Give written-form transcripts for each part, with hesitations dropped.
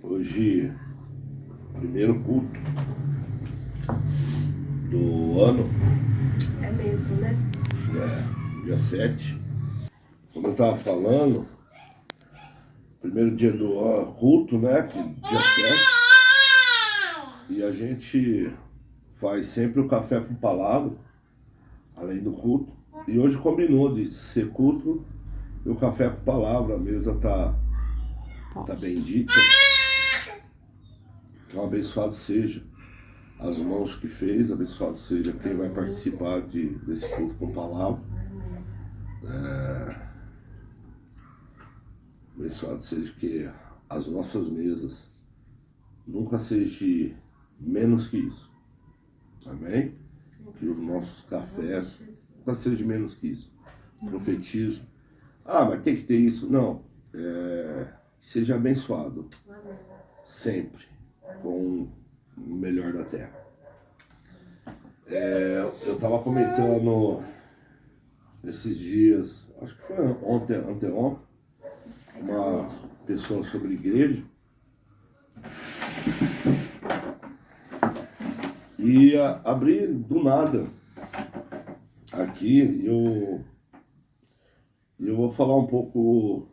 Hoje, primeiro culto do ano, É mesmo, né? dia 7. Como eu estava falando, primeiro dia do culto, né? Dia 7. E a gente faz sempre o café com palavra, além do culto. E hoje combinou de ser culto e o café com palavra. A mesa tá bendita. Então, abençoado seja as mãos que fez, abençoado seja quem vai participar desse culto com palavra. Abençoado seja que as nossas mesas nunca sejam menos que isso. Amém? Que os nossos cafés nunca sejam menos que isso. Profetizo. Mas tem que ter isso. Não. Seja abençoado. Sempre. Com o melhor da terra. Eu estava comentando esses dias, acho que foi anteontem, uma pessoa sobre igreja. E abri do nada aqui, eu vou falar um pouco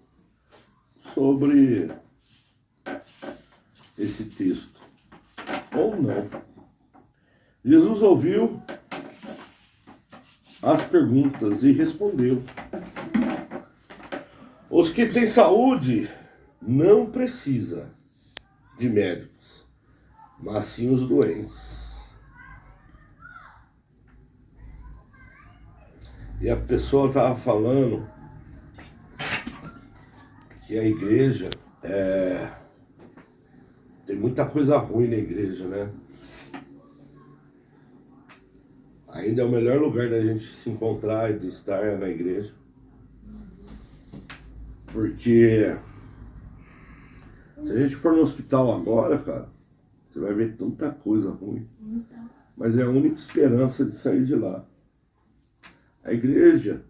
sobre esse texto. Ou não. Jesus ouviu as perguntas e respondeu: os que têm saúde não precisam de médicos, mas sim os doentes. E a pessoa estava falando que a igreja tem muita coisa ruim na igreja, né? Ainda é o melhor lugar da gente se encontrar e de estar na igreja. Porque se a gente for no hospital agora, cara, você vai ver tanta coisa ruim. Mas é a única esperança de sair de lá. A igreja,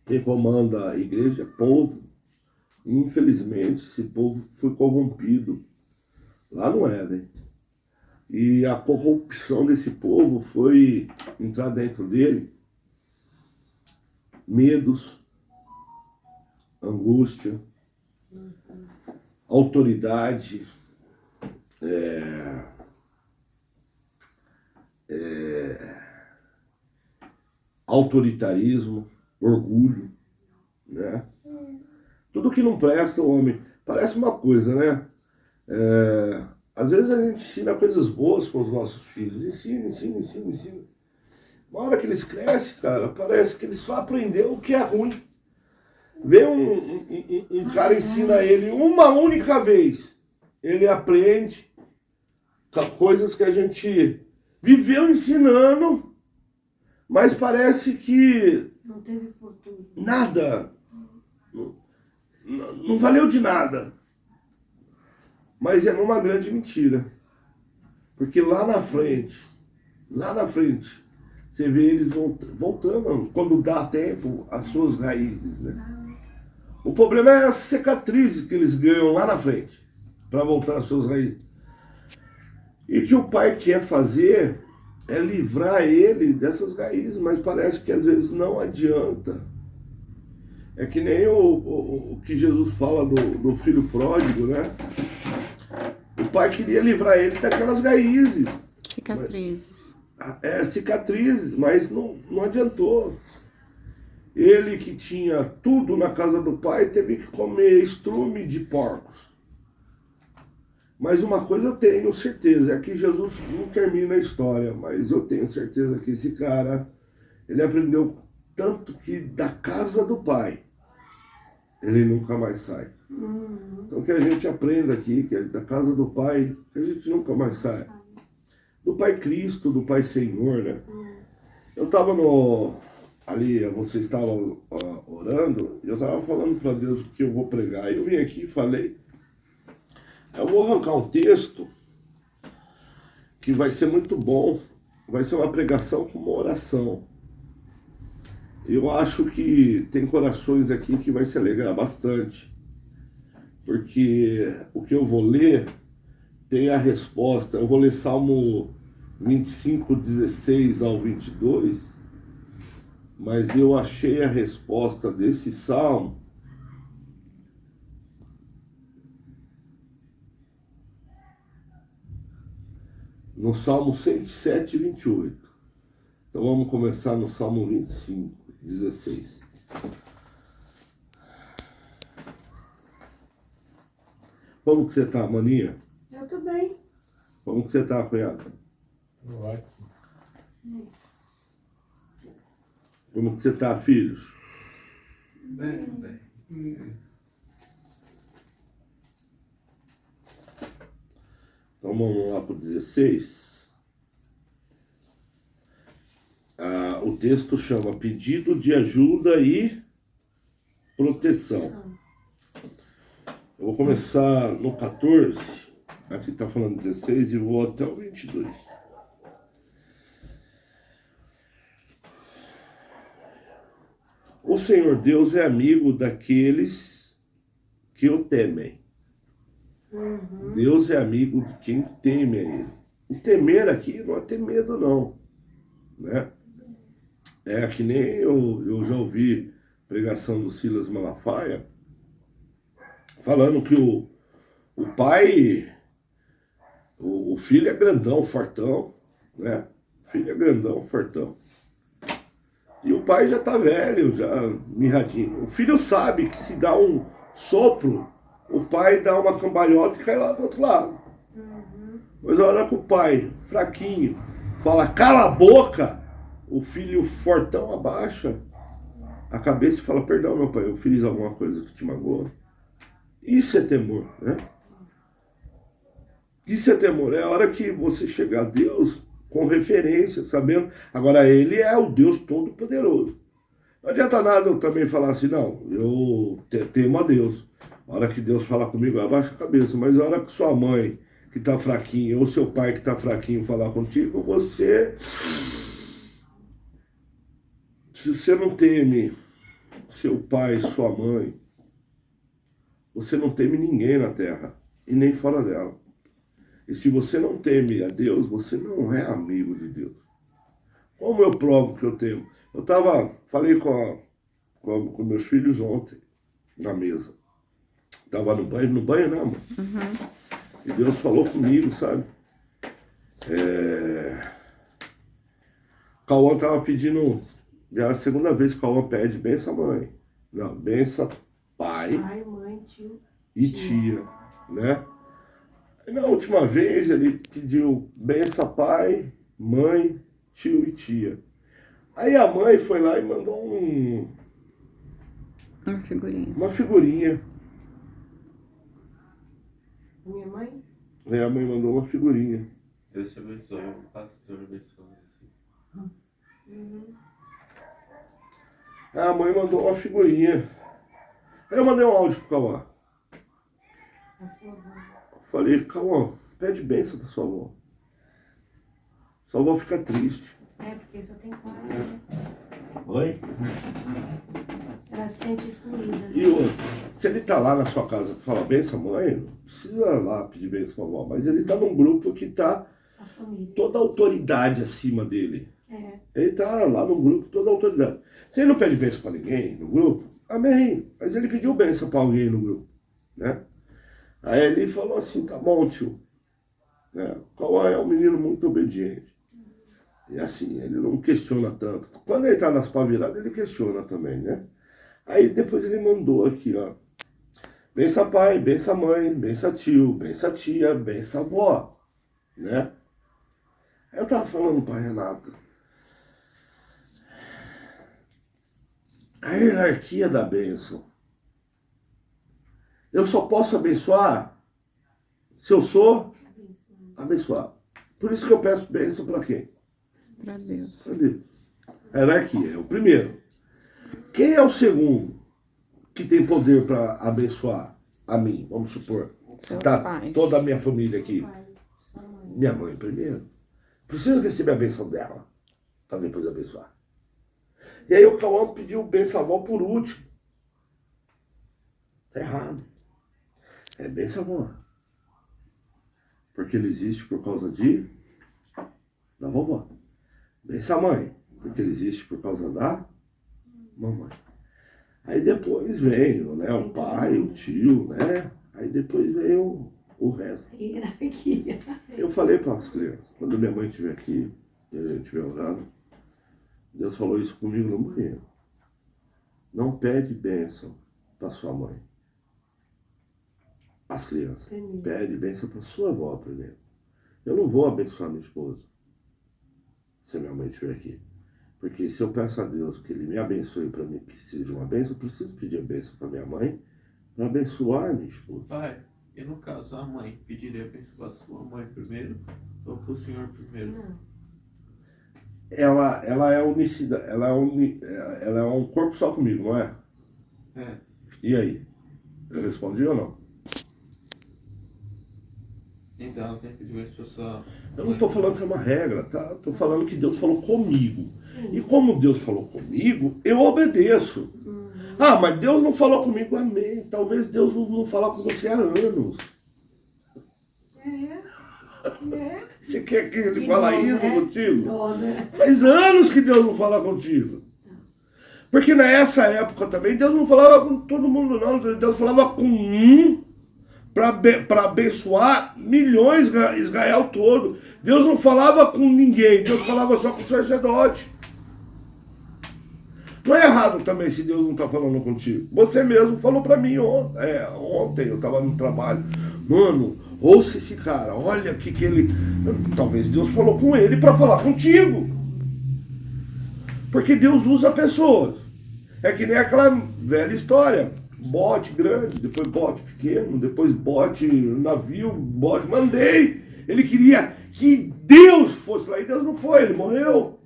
quem comanda a igreja é povo. Infelizmente, esse povo foi corrompido lá no Éden. E a corrupção desse povo foi entrar dentro dele medos, angústia, autoridade, autoritarismo, orgulho, né? Tudo que não presta, o homem. Parece uma coisa, né? Às vezes a gente ensina coisas boas para os nossos filhos. Ensina. Uma hora que eles crescem, cara, parece que eles só aprenderam o que é ruim. Vê um cara ensina ele uma única vez. Ele aprende coisas que a gente viveu ensinando, mas parece que Não teve fortuna. nada. Não valeu de nada. Mas é uma grande mentira. Porque lá na frente, você vê eles voltando, quando dá tempo, às suas raízes, né? O problema é as cicatrizes que eles ganham lá na frente, para voltar às suas raízes. E o que o pai quer fazer é livrar ele dessas raízes, mas parece que às vezes não adianta. É que nem o que Jesus fala do filho pródigo, né? O pai queria livrar ele daquelas raízes. Cicatrizes. Cicatrizes, mas não adiantou. Ele que tinha tudo na casa do pai teve que comer estrume de porcos. Mas uma coisa eu tenho certeza, é que Jesus não termina a história, mas eu tenho certeza que esse cara, ele aprendeu tanto que da casa do pai, ele nunca mais sai. Então que a gente aprenda aqui, que é da casa do pai, que a gente nunca mais sai. Do Pai Cristo, do Pai Senhor, né? Eu estava ali, vocês estavam orando, e eu estava falando para Deus o que eu vou pregar. Eu vim aqui e falei, eu vou arrancar um texto que vai ser muito bom, vai ser uma pregação com uma oração. Eu acho que tem corações aqui que vai se alegrar bastante. porque o que eu vou ler tem a resposta. Eu vou ler Salmo 25, 16 ao 22, mas eu achei a resposta desse salmo no Salmo 107, 28. Então vamos começar no Salmo 25, 16. Como que você tá, maninha? Eu tô bem. Como que você tá, cunhada? Como que você tá, filhos? Bem. Então vamos lá para o 16. O texto chama Pedido de Ajuda e Proteção. Eu vou começar no 14, aqui está falando 16 e vou até o 22. O Senhor Deus é amigo daqueles que o temem. Deus é amigo de quem teme a Ele. O temer aqui não é ter medo, não. Né? É que nem eu já ouvi pregação do Silas Malafaia falando que o pai, o filho é grandão, fortão, né? O filho é grandão, fortão. E o pai já tá velho, já mirradinho. O filho sabe que se dá um sopro, o pai dá uma cambalhota e cai lá do outro lado. Mas a hora que o pai, fraquinho, fala cala a boca, o filho fortão abaixa a cabeça e fala, perdão meu pai, eu fiz alguma coisa que te magoou. Isso é temor, né? Isso é temor, é a hora que você chegar a Deus com referência, sabendo. Agora, Ele é o Deus Todo-Poderoso. Não adianta nada eu também falar assim, não, eu temo a Deus. A hora que Deus falar comigo, abaixa a cabeça. Mas a hora que sua mãe, que está fraquinha, ou seu pai, que está fraquinho, falar contigo, você... Se você não teme seu pai, sua mãe, você não teme ninguém na terra e nem fora dela. E se você não teme a Deus, você não é amigo de Deus. Como eu provo que eu temo? Falei com meus filhos ontem, na mesa. Estava no banho, né, amor? E Deus falou comigo, sabe? Cauã estava pedindo, já é a segunda vez que Cauã pede benção mãe. Não, benção pai, Mãe, tio. e tia, né? E na última vez ele pediu benção pai, mãe, tio e tia. Aí a mãe foi lá e mandou Uma figurinha. uma figurinha. Minha mãe? Aí a mãe mandou uma figurinha. Deus te abençoe, o pastor abençoe. Aí a mãe mandou uma figurinha. Aí eu mandei um áudio pro Cauã. A sua avó. Falei, Cauã, pede benção pra sua avó. Sua avó fica triste. É, porque só tem 4, né? Oi? Ela se sente excluída. E outro, se ele tá lá na sua casa pra falar benção, mãe, não precisa lá pedir benção pra avó. Mas ele tá num grupo que tá A família. toda a autoridade acima dele. É. Ele tá lá no grupo, toda a autoridade. Se ele não pede benção pra ninguém no grupo, amém. Mas ele pediu benção pra alguém no grupo, né? Aí ele falou assim, tá bom, tio. Né? O Cauã é um menino muito obediente. E assim, ele não questiona tanto. Quando ele tá nas pá viradas, ele questiona também, né? Aí depois ele mandou aqui, ó. Benção pai, benção mãe, benção tio, benção tia, benção avó, né? Aí eu tava falando pra Renata. A hierarquia da bênção. Eu só posso abençoar se eu sou abençoado. Por isso que eu peço bênção para quem? Pra Deus. Para Deus. A hierarquia é o primeiro. Quem é o segundo que tem poder para abençoar a mim? Vamos supor. Seu Tá pai. toda a minha família aqui. Pai, sua mãe. Minha mãe primeiro. Preciso receber a benção dela para depois abençoar. E aí o Cauã pediu benção à avó por último. Tá errado. É bênção boa. Porque ele existe por causa da vovó. Bênção mãe. Porque ele existe por causa da mamãe. Aí depois veio, né, o pai, o tio, né? Aí depois veio o resto. Hierarquia. Eu falei para as crianças, quando minha mãe estiver aqui e a gente estiver orando, Deus falou isso comigo no banheiro. Não pede bênção para sua mãe. As crianças. Primeiro. Pede bênção para sua avó primeiro. Eu não vou abençoar minha esposa se minha mãe estiver aqui. Porque se eu peço a Deus que Ele me abençoe para mim, que seja uma bênção, eu preciso pedir a bênção para minha mãe, para abençoar a minha esposa. Pai, e no caso a mãe, pediria a bênção para sua mãe primeiro ou para o senhor primeiro? Não. Ela é unicidade, ela é um corpo só comigo, não é? É. E aí? Eu respondi ou não? Então ela tem que pedir bênção para sua Eu não estou falando que é uma regra, tá? Estou falando que Deus falou comigo. Sim. E como Deus falou comigo, eu obedeço. Ah, mas Deus não falou comigo, amém. Talvez Deus não falou com você há anos. Você quer que ele fale isso contigo? Dó, né? Faz anos que Deus não fala contigo. Porque nessa época também, Deus não falava com todo mundo, não. Deus falava com um para abençoar milhões, Israel todo. Deus não falava com ninguém, Deus falava só com o sacerdote. Não é errado também se Deus não está falando contigo. Você mesmo falou para mim ontem, eu estava no trabalho. Mano, ouça esse cara, olha que ele... Talvez Deus falou com ele para falar contigo. Porque Deus usa pessoas. É que nem aquela velha história. Bote grande, depois bote pequeno, depois bote navio, bote... Mandei! Ele queria que Deus fosse lá e Deus não foi, ele morreu.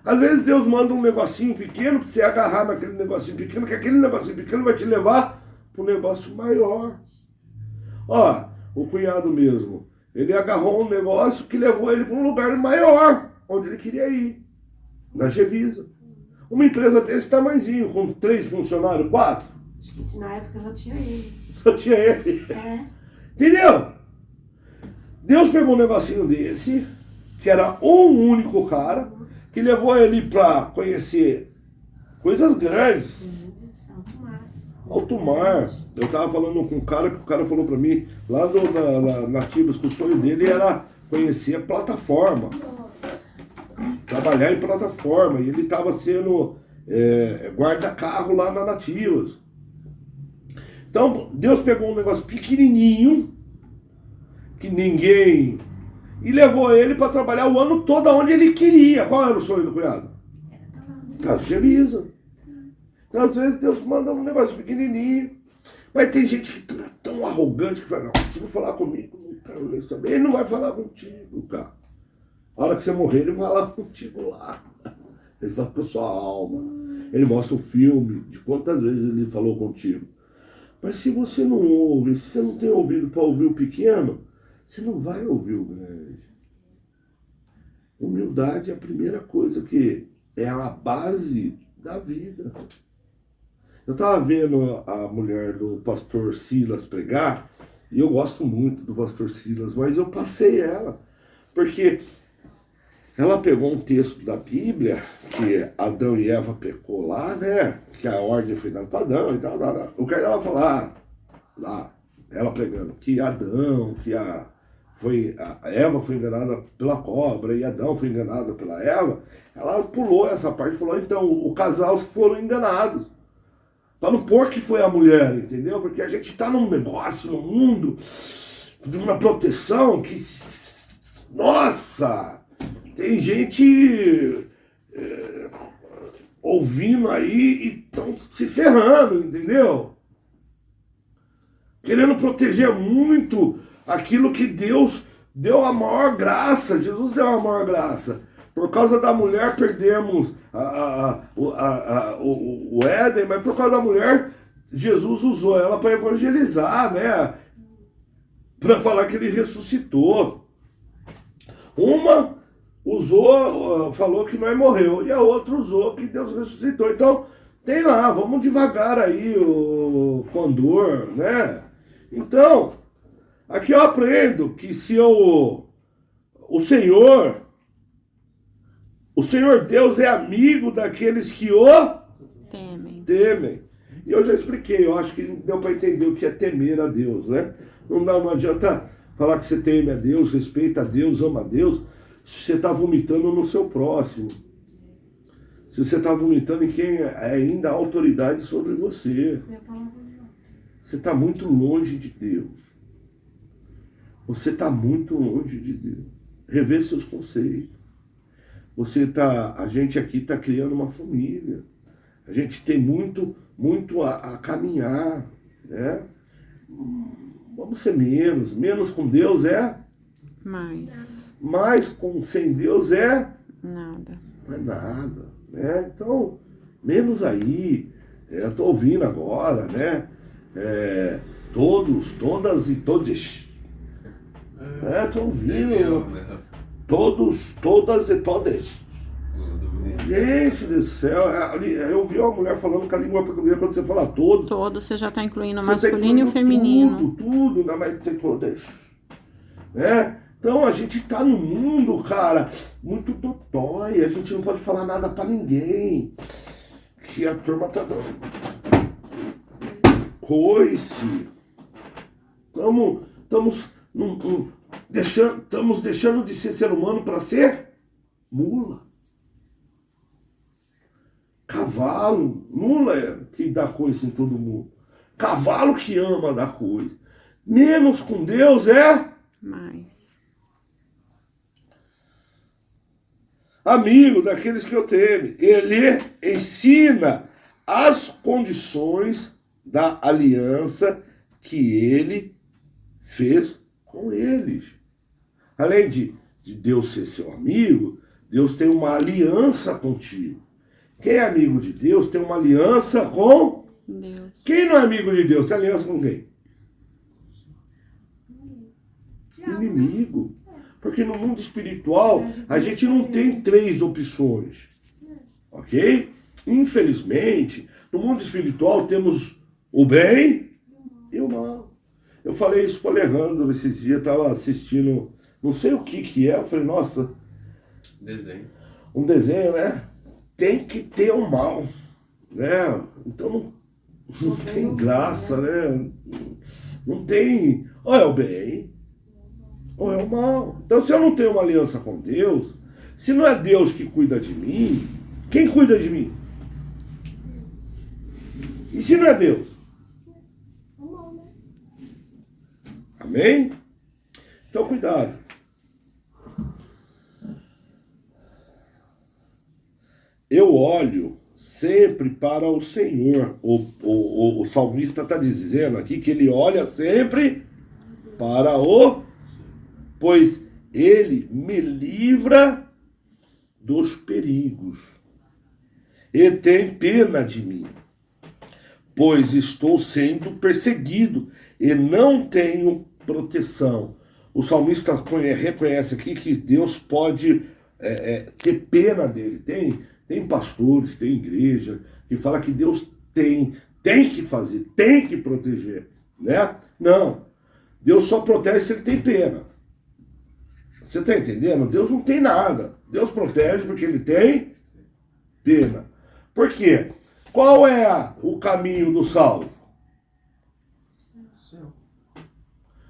Às vezes Deus manda um negocinho pequeno para você agarrar naquele negocinho pequeno, que aquele negocinho pequeno vai te levar para um negócio maior. Ó, o cunhado mesmo, ele agarrou um negócio que levou ele para um lugar maior, onde ele queria ir, na Gevisa. Uma empresa desse tamanhozinho, com 3 funcionários, 4. Acho que na época só tinha ele. Só tinha ele. É. Entendeu? Deus pegou um negocinho desse, que era um único cara, que levou ele para conhecer coisas grandes. Alto mar. Alto mar. Eu tava falando com um cara, que o cara falou para mim, lá na Nativas, que o sonho dele era conhecer a plataforma. Trabalhar em plataforma. E ele estava sendo guarda-carro lá na Nativas. Então, Deus pegou um negócio pequenininho, que ninguém... E levou ele para trabalhar o ano todo onde ele queria. Qual era o sonho do cunhado? Tá, Gevisa. Então, às vezes, Deus manda um negócio pequenininho. Mas tem gente que tá tão arrogante que fala, não, se não falar comigo, não quero nem saber. Ele não vai falar contigo, cara. A hora que você morrer, ele vai lá contigo lá. Ele fala com a sua alma. Ele mostra o filme de quantas vezes ele falou contigo. Mas se você não ouve, se você não tem ouvido para ouvir o pequeno, você não vai ouvir o grande. Humildade é a primeira coisa que é a base da vida. Eu estava vendo a mulher do pastor Silas pregar, e eu gosto muito do pastor Silas, mas eu passei ela, porque ela pegou um texto da Bíblia, que Adão e Eva pecou lá, né? Que a ordem foi dada para Adão e tal. O que ela falar lá, ela pregando, que Adão, a Eva foi enganada pela cobra e Adão foi enganado pela Eva, ela pulou essa parte e falou, então, o casal foram enganados. Para não pôr que foi a mulher, entendeu? Porque a gente está num negócio, num mundo, de uma proteção que, nossa, tem gente ouvindo aí e estão se ferrando, entendeu? Querendo proteger muito aquilo que Deus deu a maior graça, Jesus deu a maior graça. Por causa da mulher perdemos o Éden, mas por causa da mulher, Jesus usou ela para evangelizar, né? Para falar que ele ressuscitou. Uma usou, falou que nós morreu, e a outra usou que Deus ressuscitou. Então, tem lá, vamos devagar aí, condor, né? Então, aqui eu aprendo que se o Senhor Deus é amigo daqueles que o temem. E eu já expliquei, eu acho que deu para entender o que é temer a Deus, né? Não adianta falar que você teme a Deus, respeita a Deus, ama a Deus, se você está vomitando no seu próximo. Se você está vomitando em quem ainda há autoridade sobre você. Você está muito longe de Deus. Você está muito longe de Deus. Rever seus conceitos. A gente aqui está criando uma família. A gente tem muito a caminhar, né? Vamos ser menos com Deus é mais sem Deus é nada. Não é nada, né? Então, menos aí. Eu estou ouvindo agora, né? Todas e todos. Estou ouvindo. Todas e todas. Gente do céu, eu ouvi uma mulher falando com a língua portuguesa quando você fala todos. Todos, você já está incluindo o Você tá masculino e o incluindo feminino. Tudo, ainda mais tem todas. Né? Então a gente tá num mundo, cara, muito dodói, a gente não pode falar nada pra ninguém. Que a turma tá dando coice. Estamos deixando de ser humano para ser mula. Cavalo, mula é que dá coisa em todo mundo. Cavalo que ama dar coisa. Menos com Deus é Mais. amigo daqueles que eu temo. Ele ensina as condições da aliança que ele fez com eles. Além de Deus ser seu amigo, Deus tem uma aliança contigo. Quem é amigo de Deus tem uma aliança com Deus. Quem não é amigo de Deus tem aliança com quem? Inimigo. Porque no mundo espiritual a gente não tem três opções. Ok? Infelizmente, no mundo espiritual temos o bem e o mal. Eu falei isso para o Alejandro esses dias, estava assistindo, não sei o que é, eu falei, nossa. Desenho. Um desenho, né? Tem que ter o mal, né? Então não tem graça, né? Não tem, ou é o bem, ou é o mal. Então se eu não tenho uma aliança com Deus, se não é Deus que cuida de mim, quem cuida de mim? E se não é Deus? Amém? Então cuidado. Eu olho sempre para o Senhor. O salmista está dizendo aqui que ele olha sempre para pois ele me livra dos perigos e tem pena de mim, pois estou sendo perseguido e não tenho proteção. O salmista reconhece aqui que Deus pode ter pena dele. Tem pastores, tem igreja, que fala que Deus tem que fazer, tem que proteger, né? Não, Deus só protege se ele tem pena. Você está entendendo? Deus não tem nada. Deus protege porque ele tem pena. Por quê? Qual é o caminho do salvo?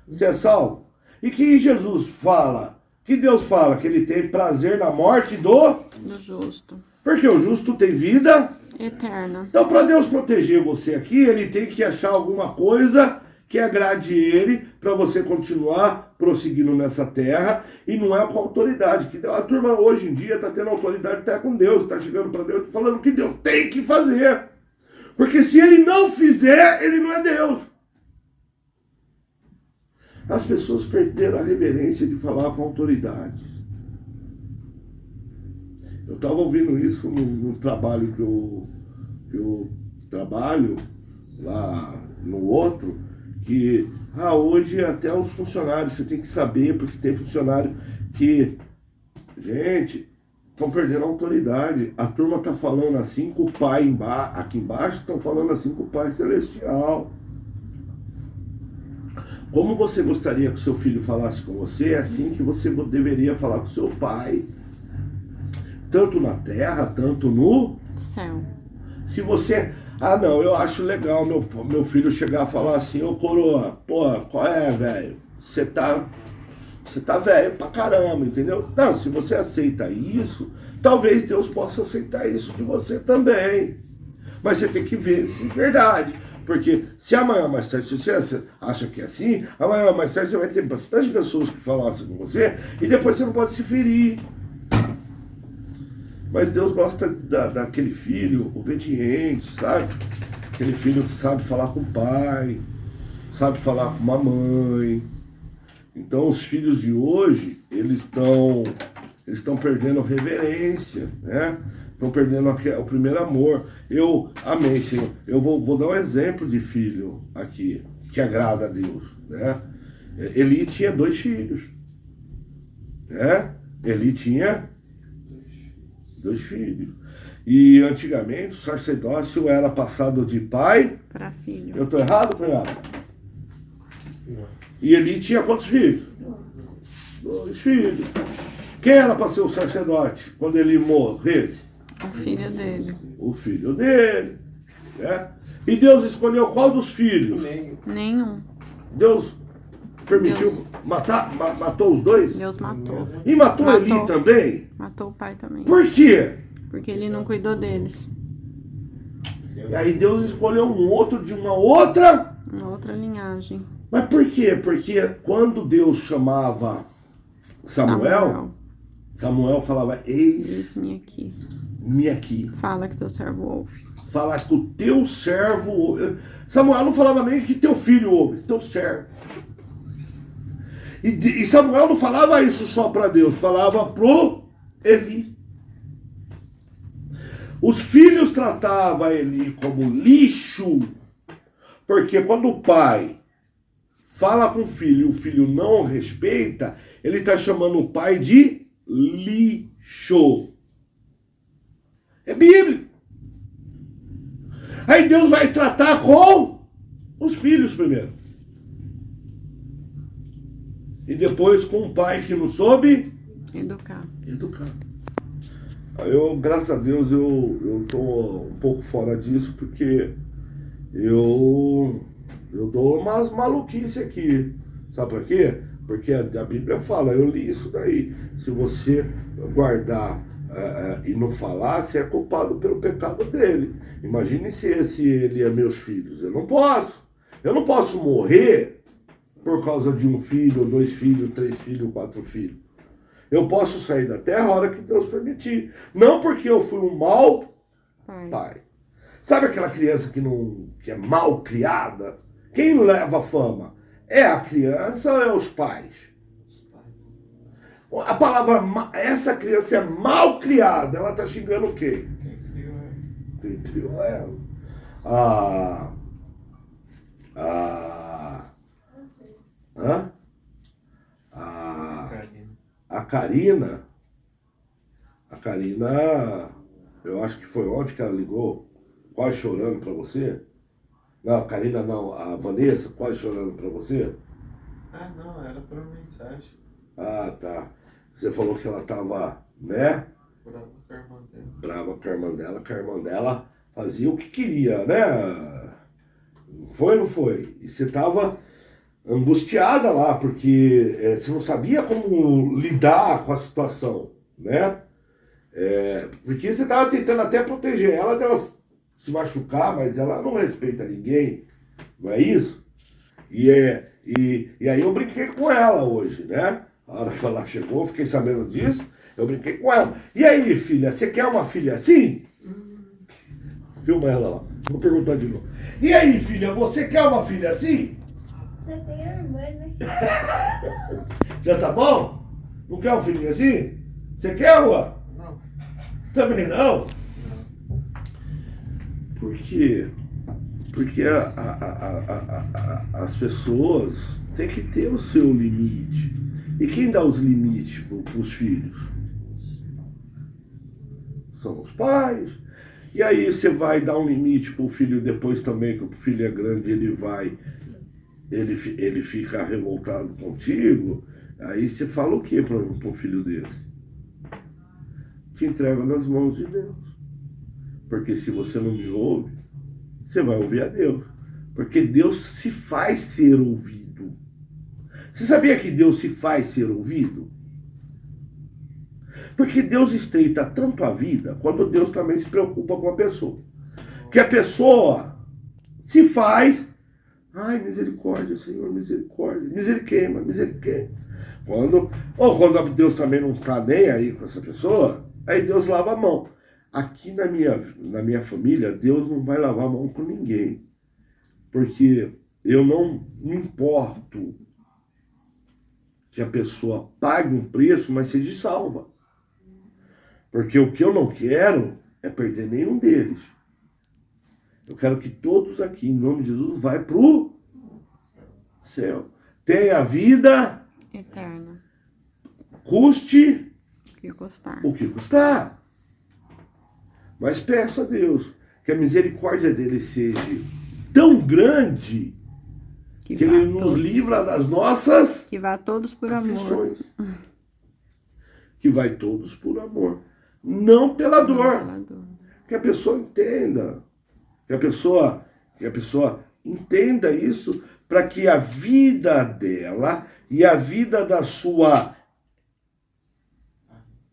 Você é salvo? E que Jesus fala? Que Deus fala? Que ele tem prazer na morte do justo. Porque o justo tem vida eterna. Então, para Deus proteger você aqui, ele tem que achar alguma coisa que agrade ele para você continuar prosseguindo nessa terra, e não é com autoridade. Que a turma hoje em dia está tendo autoridade até com Deus, está chegando para Deus falando que Deus tem que fazer. Porque se ele não fizer, ele não é Deus. As pessoas perderam a reverência de falar com autoridades. Eu estava ouvindo isso no trabalho que eu trabalho, lá no outro, que hoje até os funcionários, você tem que saber, porque tem funcionário que, gente, estão perdendo a autoridade. A turma está falando assim com o pai aqui embaixo, estão falando assim com o Pai Celestial. Como você gostaria que o seu filho falasse com você, é assim que você deveria falar com o seu pai. Tanto na terra, tanto no... Céu. Se você... Ah, não, eu acho legal meu filho chegar a falar assim, ô coroa, pô, qual é, velho? Você tá velho pra caramba, entendeu? Não, se você aceita isso, talvez Deus possa aceitar isso de você também. Mas você tem que ver se é verdade. Porque se amanhã ou mais tarde, se você acha que é assim, amanhã ou mais tarde você vai ter bastante pessoas que falam assim com você e depois você não pode se ferir. Mas Deus gosta daquele filho obediente, sabe? Aquele filho que sabe falar com o pai, sabe falar com a mãe. Então os filhos de hoje, eles estão perdendo reverência, né? Estão perdendo o primeiro amor. Amém, Senhor. Eu vou dar um exemplo de filho aqui, que agrada a Deus, né? Eli tinha 2 filhos, né? Eli tinha 2 filhos. E antigamente o sacerdócio era passado de pai Para filho. Eu tô errado, cunhado? E Eli tinha quantos filhos? 2 filhos. Quem era para ser o sacerdote quando ele morresse? O filho dele. O filho dele. Né? E Deus escolheu qual dos filhos? Nenhum. Deus permitiu Deus. matou os 2? Deus matou. E matou Eli Matou. também? Matou o pai também. Por quê? Porque ele não cuidou deles. E aí Deus escolheu um outro de uma outra. Uma outra linhagem. Mas por quê? Porque quando Deus chamava Samuel falava, Eis-me aqui. eis-me aqui. Fala que teu servo ouve. Fala que o teu servo ouve. Samuel não falava nem que teu filho ouve, teu servo. E Samuel não falava isso só para Deus, falava pro Eli. Os filhos tratavam Eli como lixo, porque quando o pai fala com o filho e o filho não o respeita, ele está chamando o pai de lixo. É bíblico. Aí Deus vai tratar com os filhos primeiro. E depois com o pai que não soube Educar. educar. Graças a Deus, eu tô um pouco fora disso, porque eu dou umas maluquices aqui. Sabe por quê? Porque a Bíblia fala, eu li isso daí. Se você guardar e não falar, você é culpado pelo pecado dele. Imagine se ele é meus filhos. Eu não posso. Eu não posso morrer por causa de 1 filho, 2 filhos, 3 filhos, 4 filhos. Eu posso sair da terra a hora que Deus permitir. Não porque eu fui um mau pai. Sabe aquela criança que é mal criada? Quem leva a fama? É a criança ou é os pais? A palavra, essa criança é mal criada, ela está xingando quem? Quem criou ela? A Karina, eu acho que foi ontem que ela ligou, quase chorando pra você. Não, a Karina não, a Vanessa, quase chorando pra você. Ah, não, era por mensagem. Ah, tá. Você falou que ela tava, né? Brava com a irmã dela. Brava com a irmã dela, que a irmã dela fazia o que queria, né? Foi ou não foi? E você tava angustiada lá, porque você não sabia como lidar com a situação, né? Porque você estava tentando até proteger ela dela se machucar, mas ela não respeita ninguém, não é isso? E aí eu brinquei com ela hoje, né? A hora que ela chegou, eu fiquei sabendo disso, eu brinquei com ela. E aí, filha, você quer uma filha assim? Filma ela lá, vou perguntar de novo. E aí, filha, você quer uma filha assim? Você tem a irmã, né? Já tá bom? Não quer um filhinho assim? Você quer, Juan? Não. Também não? Não. Por quê? Porque as pessoas têm que ter o seu limite. E quem dá os limites para os filhos? São os pais. E aí você vai dar um limite para o filho depois também, que o filho é grande, ele vai ele fica revoltado contigo, aí você fala o que para um filho desse? Te entrega nas mãos de Deus. Porque se você não me ouve, você vai ouvir a Deus. Porque Deus se faz ser ouvido. Você sabia que Deus se faz ser ouvido? Porque Deus estreita tanto a vida, quanto Deus também se preocupa com a pessoa. Que a pessoa se faz, ai, misericórdia, Senhor, misericórdia, misericórdia. Quando Deus também não está nem aí com essa pessoa, aí Deus lava a mão. Aqui na minha família, Deus não vai lavar a mão com ninguém. Porque eu não me importo que a pessoa pague um preço, mas seja salva. Porque o que eu não quero é perder nenhum deles. Eu quero que todos aqui, em nome de Jesus, vá para o céu. Tenha a vida Eterna. Custe Que custar. o que custar. Mas peço a Deus que a misericórdia dele seja tão grande que vá ele nos todos. livra das nossas Que vá todos por amor. aflições. Que vai todos por amor. Não pela Não dor. pela dor. Que a pessoa entenda. Que a pessoa entenda isso para que a vida dela e a vida da sua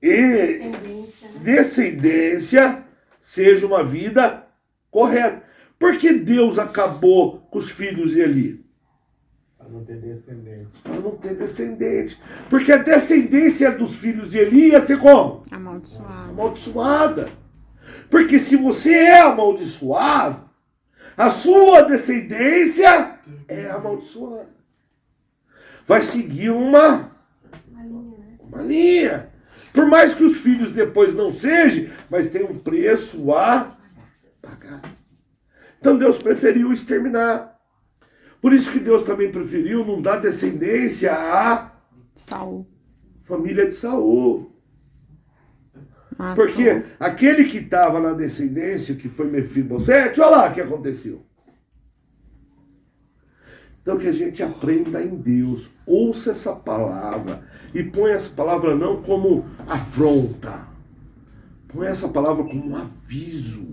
Descendência, né? descendência seja uma vida correta. Por que Deus acabou com os filhos de Eli? Para não ter descendente. Para não ter descendente. Porque a descendência dos filhos de Eli ia ser como? Amaldiçoado. Amaldiçoada. Porque se você é amaldiçoado, a sua descendência é amaldiçoada. Vai seguir uma Uma linha, né? uma linha. Por mais que os filhos depois não sejam, mas tem um preço a pagar. Então Deus preferiu exterminar. Por isso que Deus também preferiu não dar descendência à Saul. família de Saul. Matou. Porque aquele que estava na descendência, que foi Mefibosete, olha lá o que aconteceu. Então que a gente aprenda em Deus, ouça essa palavra e põe essa palavra não como afronta, põe essa palavra como um aviso.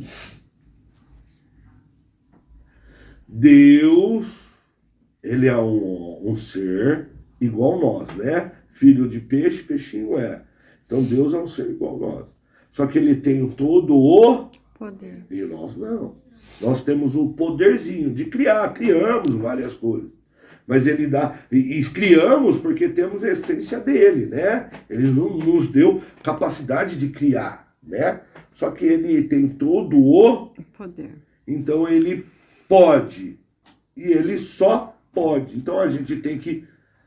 Deus, ele é um ser igual nós, né? Filho de peixe, peixinho é. Então Deus é um ser igual a nós. Só que ele tem todo o Poder. e nós não. Nós temos o poderzinho de criar, criamos várias coisas. Mas ele dá, e criamos porque temos a essência dele, né? Ele nos deu capacidade de criar, né? Só que ele tem todo o, Poder. então ele pode, e ele só pode. Então a gente tem que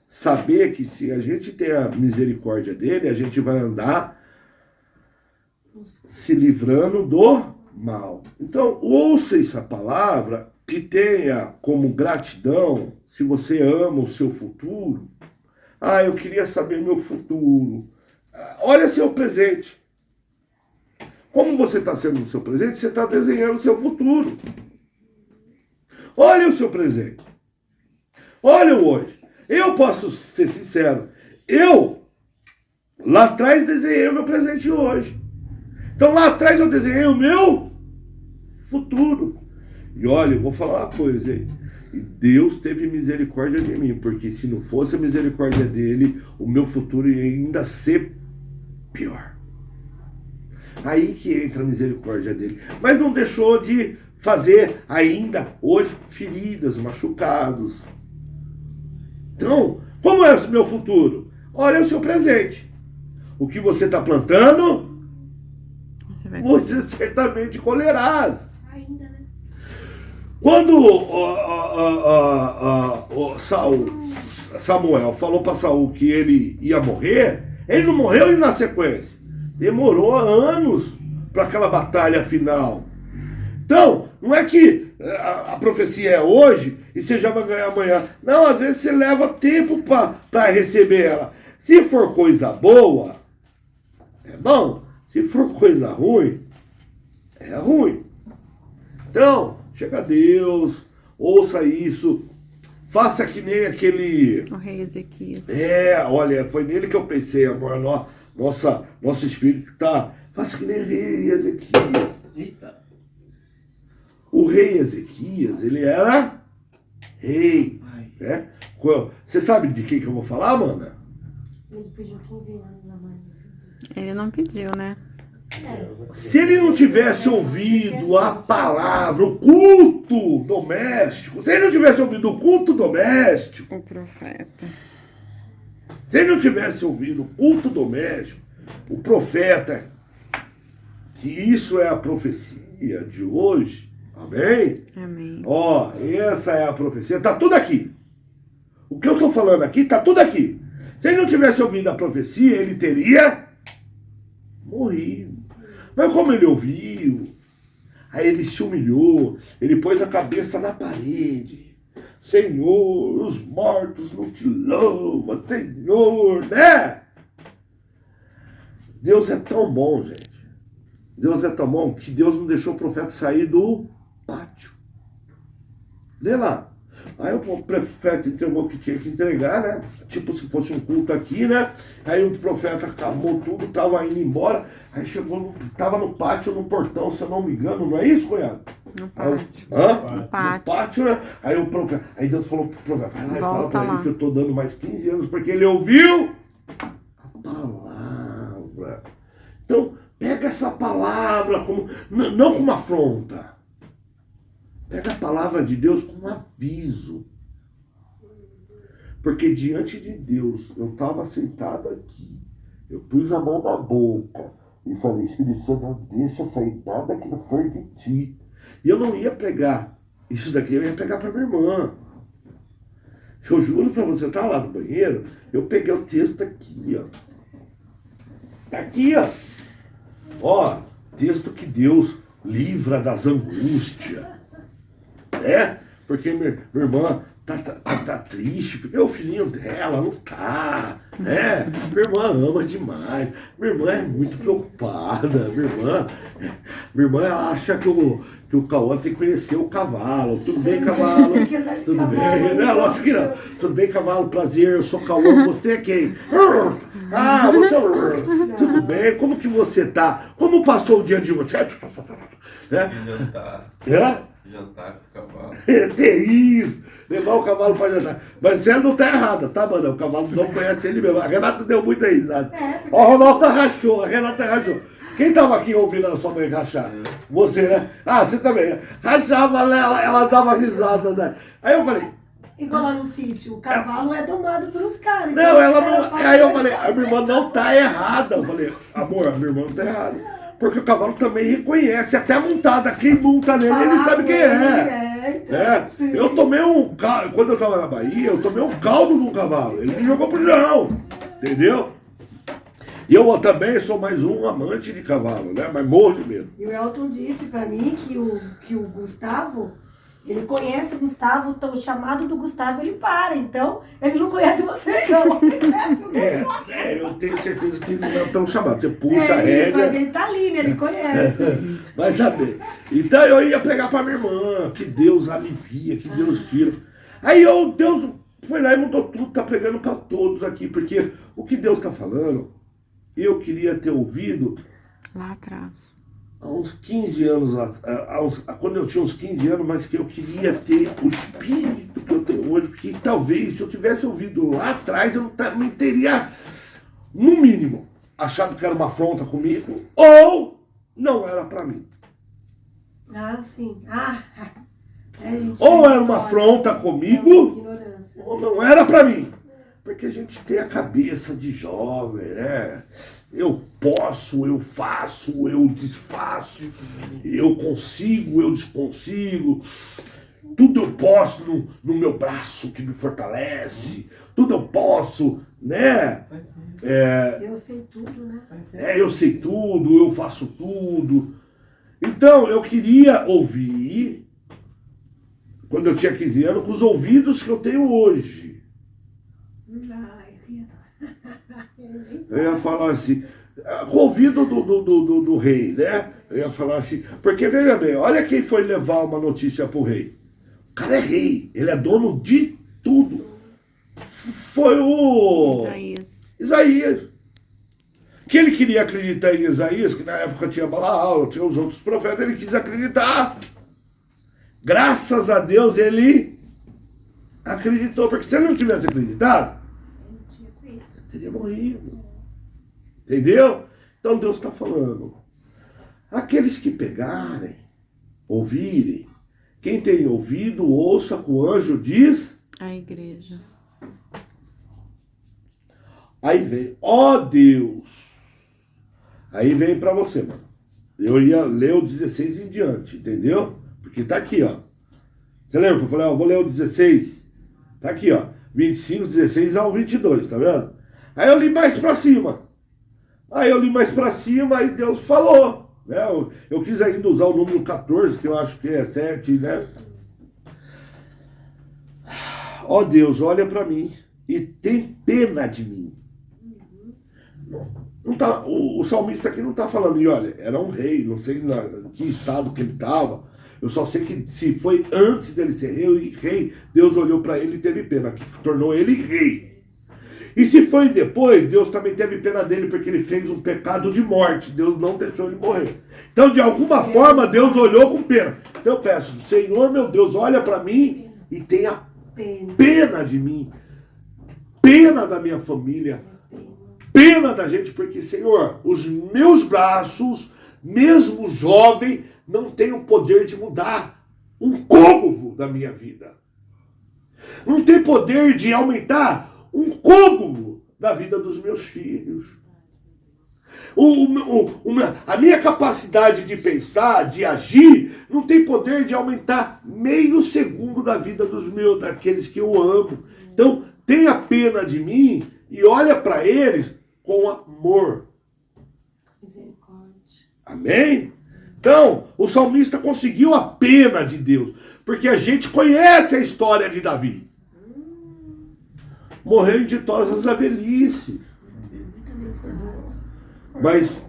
saber que se a gente tem a misericórdia dele, a gente vai andar se livrando do mal. Então, ouça essa palavra e tenha como gratidão, se você ama o seu futuro. Ah, eu queria saber meu futuro. Olha seu presente. Como você está sendo no seu presente, você está desenhando o seu futuro. Olha o seu presente. Olha o hoje. Eu posso ser sincero. Eu, lá atrás, desenhei o meu presente hoje. Então lá atrás eu desenhei o meu futuro. E olha, eu vou falar uma coisa, hein? E Deus teve misericórdia de mim, porque se não fosse a misericórdia dele, o meu futuro ia ainda ser pior. Aí que entra a misericórdia dele. Mas não deixou de fazer ainda hoje feridas, machucados. Então, como é o meu futuro? Olha o seu presente. O que você está plantando, Você vai você certamente colherás. Ainda, né? Quando Samuel falou para Saul que ele ia morrer, ele não morreu na sequência. Demorou anos para aquela batalha final. Então, não é que a profecia é hoje e você já vai ganhar amanhã. Não, às vezes você leva tempo para receber ela. Se for coisa boa, é bom. Se for coisa ruim, é ruim. Então, chega a Deus, ouça isso, Faça que nem aquele... O rei Ezequias. Olha, foi nele que eu pensei, amor. Nosso espírito tá... Faça que nem o rei Ezequias. Eita. O rei Ezequias, ele era rei. Ai. Né? Você sabe de quem que eu vou falar, mana? Ele pediu 15 anos na mãe do filho. Ele não pediu, né? Se ele não tivesse ouvido a palavra, o culto doméstico, se ele não tivesse ouvido o culto doméstico, O profeta. se ele não tivesse ouvido o culto doméstico, o profeta, que isso é a profecia de hoje, amém? Amém. Ó, essa é a profecia, tá tudo aqui. O que eu tô falando aqui, tá tudo aqui. Se ele não tivesse ouvido a profecia, ele teria morrido. Mas como ele ouviu, aí ele se humilhou, ele pôs a cabeça na parede. Senhor, os mortos não te louvam, Senhor, né? Deus é tão bom, gente. Deus é tão bom que Deus não deixou o profeta sair do pátio. Lê lá. Aí o profeta entregou o que tinha que entregar, né? Tipo se fosse um culto aqui, né? Aí o profeta acabou tudo, tava indo embora. Aí chegou, tava no pátio, no portão, se eu não me engano, não é isso, cunhado? No Aí, pátio. no pátio. pátio, né? Aí o profeta, aí Deus falou pro profeta, vai lá e fala Volta pra ele lá. que eu tô dando mais 15 anos, porque ele ouviu a palavra. Então, pega essa palavra como, não como afronta. Pega a palavra de Deus com um aviso. Porque diante de Deus, eu estava sentado aqui. Eu pus a mão na boca e falei, Espírito Santo, não deixa sair nada que não for de ti. E eu não ia pregar isso daqui, eu ia pegar para minha irmã. Eu juro para você, eu estava lá no banheiro, eu peguei o texto aqui, ó. Tá aqui, ó. Ó, texto que Deus livra das angústias. Porque minha irmã tá triste, porque o filhinho dela não tá, né? Minha irmã ama demais, minha irmã é muito preocupada, minha irmã ela acha que o Cauã tem que conhecer o cavalo. Tudo bem, cavalo? Tudo bem, né? Lógico que não. Tudo bem, cavalo, prazer, eu sou Cauã, você é quem? Ah, você é... Tudo bem, como que você tá? Como passou o dia de hoje? Né? Jantar com o cavalo. Ter isso, levar o cavalo para jantar. Mas você não tá errada, tá, mano? O cavalo não conhece ele mesmo. A Renata deu muita risada. Ó, a Renata rachou, Quem tava aqui ouvindo a sua mãe rachar? Você, né? Ah, você também, né? Rachava, ela dava risada, né? Aí eu falei... Igual lá no sítio, o cavalo é domado pelos caras. Não, ela não... Aí eu falei, a minha irmã não tá errada. Eu falei, amor, a minha irmã não tá errada. Porque o cavalo também reconhece, até a montada. Quem monta nele, ele sabe quem é. Eu tomei um caldo, quando eu tava na Bahia, eu tomei um caldo num cavalo. Ele me jogou pro chão, entendeu? E eu também sou mais um amante de cavalo, né? Mas morro de medo. E o Elton disse pra mim que o Gustavo, ele conhece o Gustavo, então o chamado do Gustavo ele para, então ele não conhece você não. Eu tenho certeza que não é pelo chamado. Você puxa a rédea. Mas ele tá ali, né? Ele conhece. Vai saber. Então eu ia pregar pra minha irmã, que Deus alivia, que Deus tira. Aí Deus foi lá e mudou tudo, tá pregando pra todos aqui, porque o que Deus tá falando, eu queria ter ouvido Lá atrás. há uns 15 anos, quando eu tinha uns 15 anos, mas que eu queria ter o espírito que eu tenho hoje, porque talvez se eu tivesse ouvido lá atrás, eu não teria, no mínimo, achado que era uma afronta comigo, ou não era pra mim. Ah, sim. Gente, Ou era uma afronta comigo, ignorância. ou não era pra mim. Porque a gente tem a cabeça de jovem, né? Eu posso, eu faço, eu desfaço, eu consigo, eu desconsigo. Tudo eu posso no meu braço que me fortalece. Tudo eu posso, né? Eu sei tudo, né? Eu sei tudo, eu faço tudo. Então, eu queria ouvir, quando eu tinha 15 anos, com os ouvidos que eu tenho hoje. Eu ia falar assim, com o ouvido do rei, né? Eu ia falar assim, porque veja bem, olha quem foi levar uma notícia pro rei. O cara é rei, ele é dono de tudo. foi o Isaías. Isaías. Que ele queria acreditar em Isaías, que na época tinha Balaão, tinha os outros profetas, ele quis acreditar. Graças a Deus ele acreditou, porque se ele não tivesse acreditado, teria morrido. Entendeu? Então Deus está falando. Aqueles que pegarem, ouvirem, quem tem ouvido, ouça com o anjo diz. A igreja. Aí vem, ó Deus. Aí vem para você, mano. Eu ia ler o 16 em diante, entendeu? Porque tá aqui, ó. Você lembra que eu falei, ó, vou ler o 16? Tá aqui, ó. 25, 16 ao 22, tá vendo? Aí eu li mais pra cima. Aí Deus falou. Né? Eu quis ainda usar o número 14, que eu acho que é 7, né? Ó Deus, olha pra mim e tem pena de mim. Não tá, o salmista aqui não tá falando, e olha, era um rei, não sei em que estado que ele estava. Eu só sei que se foi antes dele ser rei, Deus olhou para ele e teve pena, que tornou ele rei. E se foi depois, Deus também teve pena dele, porque ele fez um pecado de morte. Deus não deixou ele morrer. Então, de alguma forma, Deus olhou com pena. Então eu peço, Senhor meu Deus, olha para mim e tenha pena de mim. Pena da minha família. Pena da gente, porque, Senhor, os meus braços, mesmo jovem, não têm o poder de mudar um cômodo da minha vida. Não tem poder de aumentar um cômodo da vida dos meus filhos. A minha capacidade de pensar, de agir, não tem poder de aumentar meio segundo da vida daqueles que eu amo. Então, tenha pena de mim e olha para eles com amor. Misericórdia. Amém? Então, o salmista conseguiu a pena de Deus, porque a gente conhece a história de Davi. Morreu em ditosas a velhice. Mas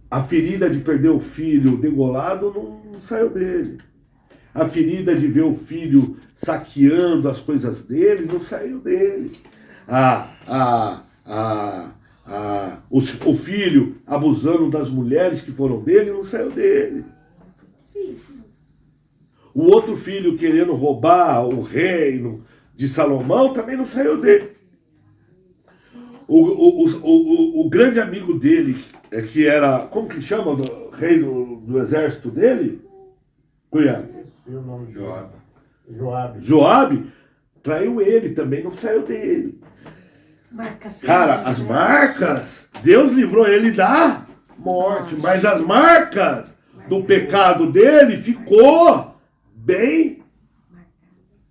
a ferida de perder o filho degolado não saiu dele. A ferida de ver o filho saqueando as coisas dele não saiu dele. O filho abusando das mulheres que foram dele não saiu dele. O outro filho querendo roubar o reino de Salomão também não saiu dele. O grande amigo dele, que era, como que chama, o rei do exército dele? Cunhado. Esqueci o nome dele. Joabe. Joabe traiu ele, também não saiu dele. Marcas. Cara, as marcas, Deus livrou ele da morte, mas as marcas do pecado dele ficou bem.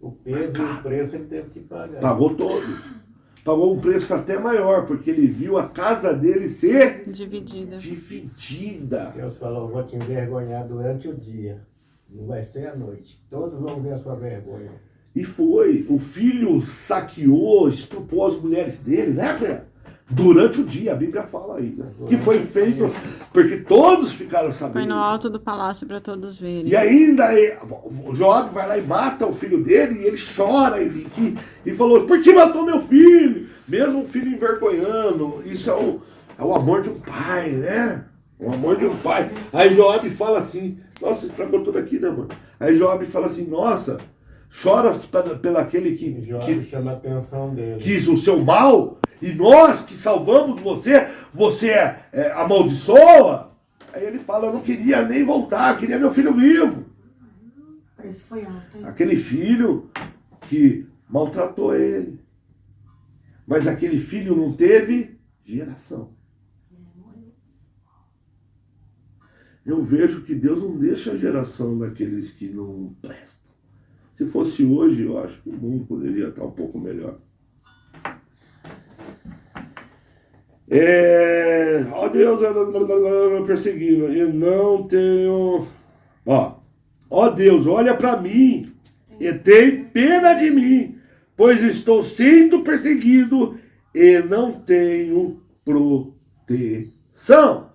O peso e o preço ele teve que pagar. Pagou todo. Pagou um preço até maior, porque ele viu a casa dele ser Dividida. dividida. Deus falou, vou te envergonhar durante o dia. Não vai ser à noite. Todos vão ver a sua vergonha. E foi. O filho saqueou, estrupou as mulheres dele, né, Cleia? Durante o dia, a Bíblia fala aí. Né? Que foi feito, porque todos ficaram sabendo. Foi no alto do palácio para todos verem. E ainda o Joabe vai lá e mata o filho dele, e ele chora e falou, por que matou meu filho? Mesmo o filho envergonhando. Isso é o amor de um pai, né? O amor de um pai. Aí Joabe fala assim, nossa, estragou tudo aqui, né, mano? Aí Joabe fala assim, nossa, chora pelo aquele que chama a atenção dele. quis o seu mal, e nós que salvamos você amaldiçoa. Aí ele fala, eu não queria nem voltar, eu queria meu filho vivo. Parece que foi alto, hein? Aquele filho que maltratou ele. Mas aquele filho não teve geração. Eu vejo que Deus não deixa a geração daqueles que não prestam. Se fosse hoje, eu acho que o mundo poderia estar um pouco melhor. Ó Deus, perseguindo, eu não tenho... Ó Deus, olha para mim e tem pena de mim, pois estou sendo perseguido e não tenho proteção.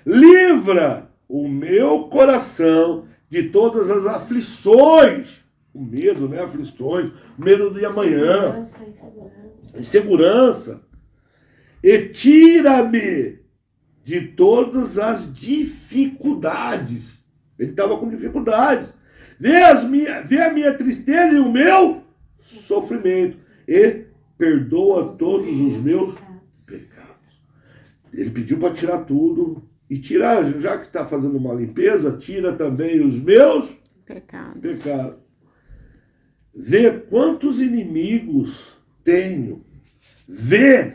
Livra o meu coração de todas as aflições O medo, né? Aflições, o medo de amanhã, Insegurança. insegurança. E tira-me de todas as dificuldades. Ele estava com dificuldades. Vê a minha tristeza e o meu sofrimento. E perdoa todos os meus pecados. Ele pediu para tirar tudo. E tirar, já que está fazendo uma limpeza, tira também os meus Pecado. pecados. Vê quantos inimigos tenho. Vê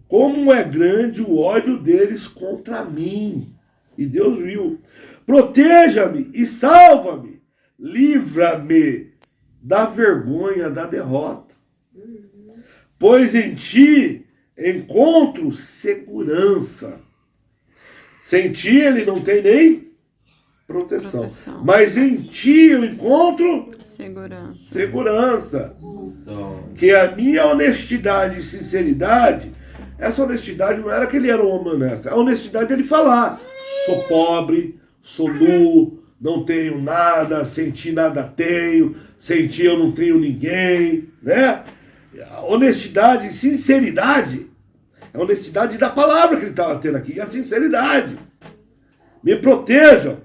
como é grande o ódio deles contra mim. E Deus viu. Proteja-me e salva-me. Livra-me da vergonha da derrota. Pois em ti encontro segurança. Sem ti ele não tem nem proteção. Mas em ti eu encontro Segurança. segurança. Então, Que a minha honestidade e sinceridade, essa honestidade não era que ele era um homem honesto, a honestidade dele falar: sou pobre, sou nu, não tenho nada, sem ti nada tenho, sem ti eu não tenho ninguém, né? A honestidade e sinceridade, a honestidade da palavra que ele estava tendo aqui, e a sinceridade. Me protejam,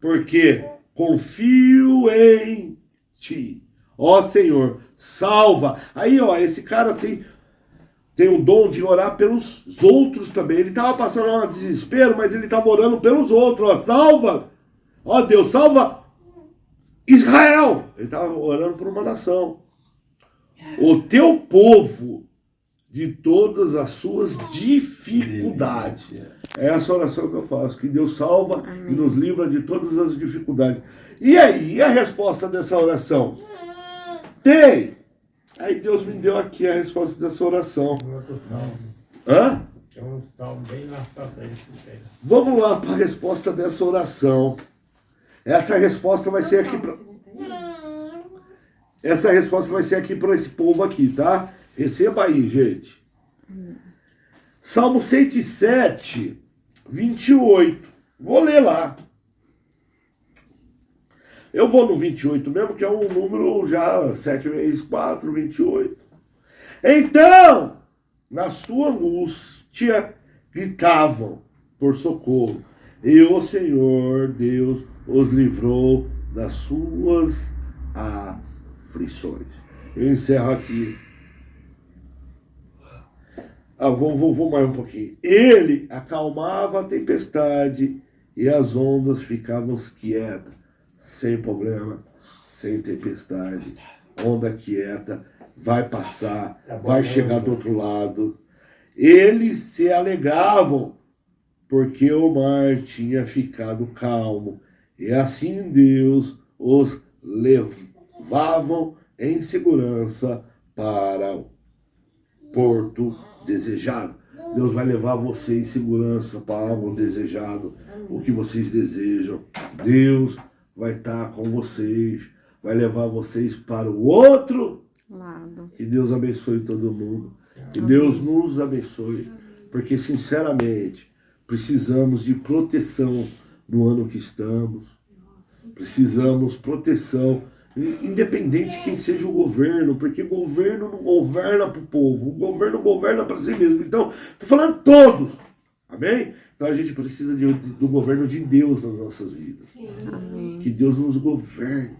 porque confio em ti. Ó Senhor, salva. Aí, ó, esse cara tem um dom de orar pelos outros também. Ele estava passando um desespero, mas ele estava orando pelos outros. Ó, salva. Ó Deus, salva Israel. Ele estava orando por uma nação. O teu povo de todas as suas dificuldades. É essa oração que eu faço. Que Deus salva e nos livra de todas as dificuldades. E aí, e a resposta dessa oração? Tem. Aí Deus me deu aqui a resposta dessa oração. Um outro salmo. Hã? Tem um salmo bem na sua frente. Vamos lá para a resposta dessa oração. Essa resposta vai ser aqui para... Essa resposta vai ser aqui para esse povo aqui, tá? Receba aí, gente. Salmo 107, 28. Vou ler lá. Eu vou no 28 mesmo, que é um número já 7 vezes 4, 28. Então, na sua angústia, gritavam por socorro. E o Senhor Deus os livrou das suas aflições. Eu encerro aqui. Vou mais um pouquinho. Ele acalmava a tempestade e as ondas ficavam quietas. Sem problema, sem tempestade, onda quieta, vai passar, vai chegar do outro lado. Eles se alegravam, porque o mar tinha ficado calmo, e assim Deus os levavam em segurança para o porto desejado. Deus vai levar você em segurança para algo desejado, o que vocês desejam. Deus vai estar com vocês, vai levar vocês para o outro Lado. Que Deus abençoe todo mundo, que Deus nos abençoe, porque sinceramente precisamos de proteção no ano que estamos, precisamos proteção, independente de quem seja o governo, porque governo não governa para o povo, o governo governa para si mesmo. Então, estou falando todos, amém? Então a gente precisa do governo de Deus nas nossas vidas. Amém. Que Deus nos governe,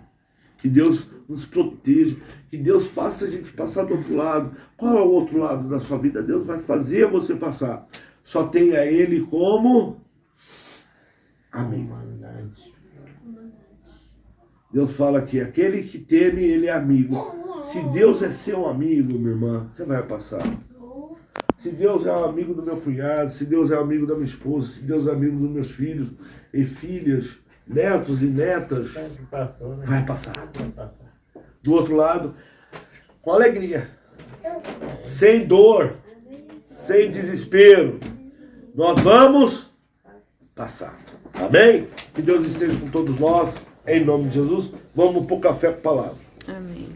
que Deus nos proteja, que Deus faça a gente passar do outro lado. Qual é o outro lado da sua vida? Deus vai fazer você passar. Só tenha Ele como... Amém. Deus fala que aquele que teme, ele é amigo. Se Deus é seu amigo, minha irmã, você vai passar. Se Deus é amigo do meu cunhado, se Deus é amigo da minha esposa, se Deus é amigo dos meus filhos e filhas, netos e netas, vai passar. Do outro lado, com alegria, sem dor, sem desespero, nós vamos passar. Amém? Que Deus esteja com todos nós, em nome de Jesus. Vamos para o café com a palavra. Amém.